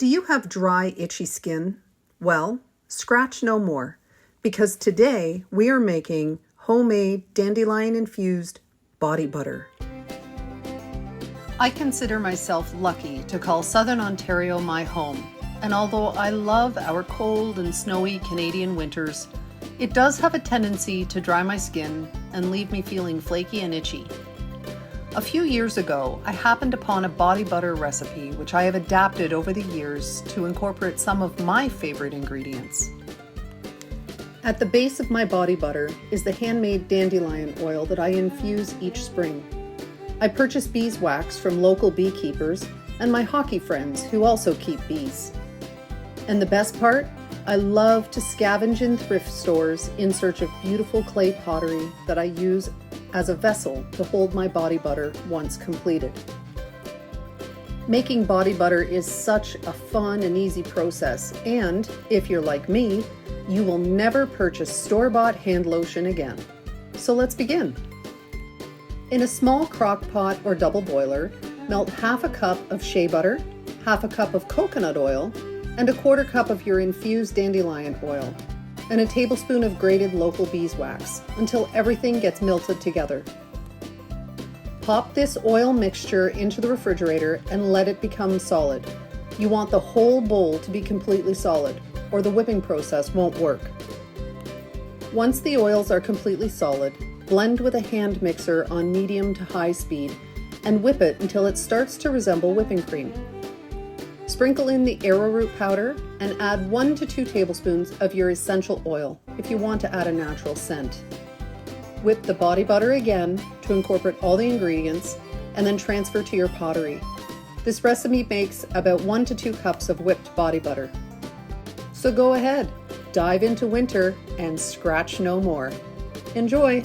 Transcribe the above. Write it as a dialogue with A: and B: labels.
A: Do you have dry, itchy skin? Well, scratch no more, because today we are making homemade dandelion-infused body butter. I consider myself lucky to call Southern Ontario my home, and although I love our cold and snowy Canadian winters, it does have a tendency to dry my skin and leave me feeling flaky and itchy. A few years ago, I happened upon a body butter recipe which I have adapted over the years to incorporate some of my favorite ingredients. At the base of my body butter is the handmade dandelion oil that I infuse each spring. I purchase beeswax from local beekeepers and my hockey friends who also keep bees. And the best part? I love to scavenge in thrift stores in search of beautiful clay pottery that I use as a vessel to hold my body butter once completed. Making body butter is such a fun and easy process, and if you're like me, you will never purchase store-bought hand lotion again. So let's begin. In a small crock pot or double boiler, melt half a cup of shea butter, half a cup of coconut oil, and a quarter cup of your infused dandelion oil, and a tablespoon of grated local beeswax until everything gets melted together. Pop this oil mixture into the refrigerator and let it become solid. You want the whole bowl to be completely solid, or the whipping process won't work. Once the oils are completely solid, blend with a hand mixer on medium to high speed and whip it until it starts to resemble whipping cream. Sprinkle in the arrowroot powder and add 1 to 2 tablespoons of your essential oil if you want to add a natural scent. Whip the body butter again to incorporate all the ingredients and then transfer to your pottery. This recipe makes about 1 to 2 cups of whipped body butter. So go ahead, dive into winter and scratch no more. Enjoy!